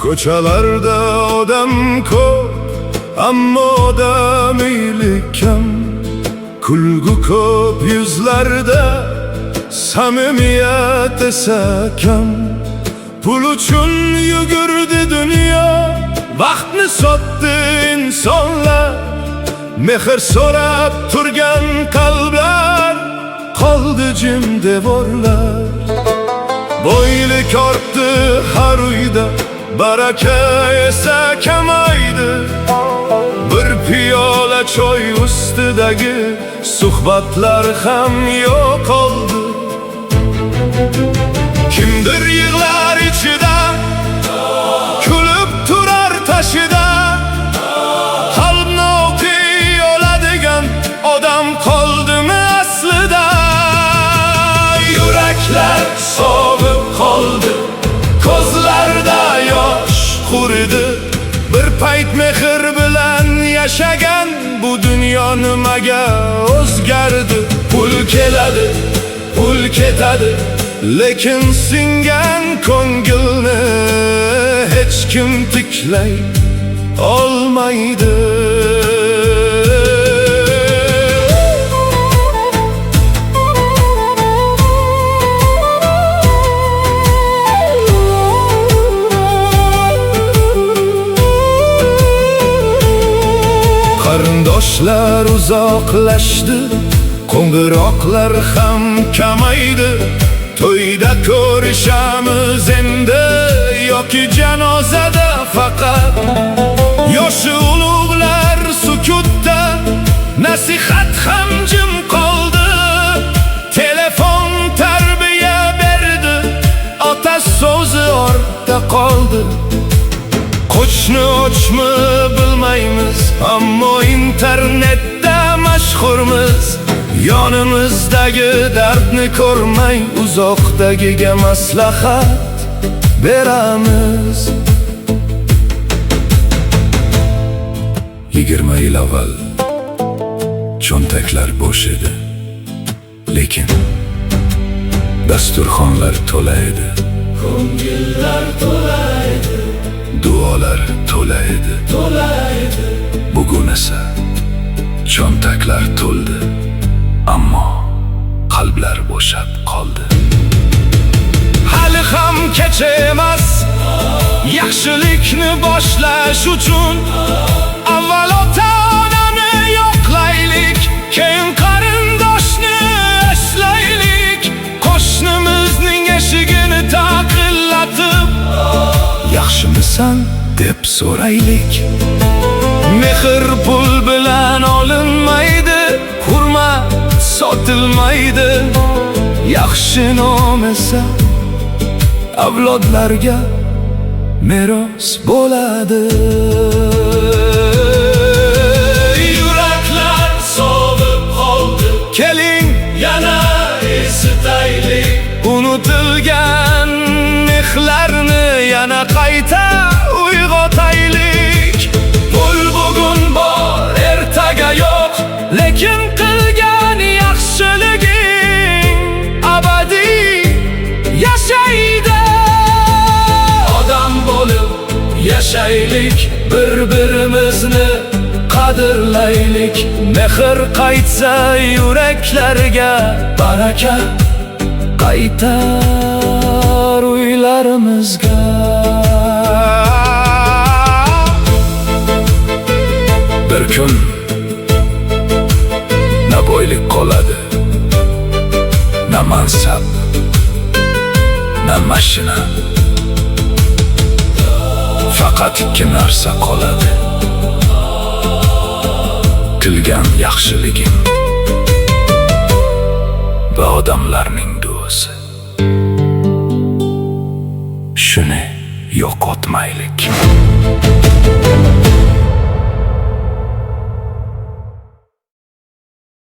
Ko'chalarda odam ko'p, ammo odamiylik kam. Kulgu ko'p yuzlarda, samimiyat esa kam. Pul uchun yugurdi dunyo, vaqtni sotdi insonlar. Mehr so'rab turgan qalblar, qoldi jim devorlar. Boylik ortdi har uyda, baraka esa kamaydi. Bir piyola choy ustidagi suhbatlar ham yo'q oldi. Kimdir yig'lar ichida, kulib turar tashida. Qalbni o'qiy oladigan odam qoldimi aslida? Yuraklar sovib qoldi, ko'zlarda yosh quridi. Bir payt mehr bilan yashagan bu dunyo nimaga o'zgardi? Pul keladi, pul ketadi, lekin singan ko'ngilni hech kim tiklay olmaydi. Qarindoshlar uzoqlashdi, qo'ng'iroqlar ham kamaydi. To'yda ko'rishamiz endi yoki janozada faqat. Yoshi ulug'lar sukutda, nasihat ham jim qoldi. Telefon tarbiya berdi, ota so'zi ortda qoldi. Qo'shni ochmi bilmaymiz, ammo internetda mashhurmiz. Yonimizdagi dardni ko'rmay, uzoqdagiga maslahat beramiz. 20 yil avval cho'ntaklar bo'sh edi, lekin dasturxonlar to'la edi. Ko'ngillar to'la edi, duolar to'la edi. Bugun esa cho'ntaklar to'ldi, ammo qalblar bo'shab qoldi. Hali ham kech emas, yaxshilikni boshlash uchun. Avval ota-onani yo'qlaylik, keyin qarindoshni eslaylik. Qo'shnimizning eshigini taqillatib, yaxshimisan deb so'raylik. Mehr pul bilan olinmaydi, hurmat sotilmaydi. Yaxshi nom esa avlodlarga meros bo'ladi. Yuraklar sovib qoldi, keling yana esitaylik. Unutilgan mehlarni yana qayta uyg'otaylik. Pul bugun bor, ertaga yo'q, lekin qilgan yaxshiliging abadiy yashaydi. Odam bo'lib yashaylik, bir-birimizni qadrlaylik. Mehr qaytsa yuraklarga, baraka qaytar uylarimizga. Bir kun na boylik qoladi, na mansab, na mashina. Faqat ikki narsa qoladi: qilgan yaxshiliging va odamlarning duosi. Shuni yo'qotmaylik.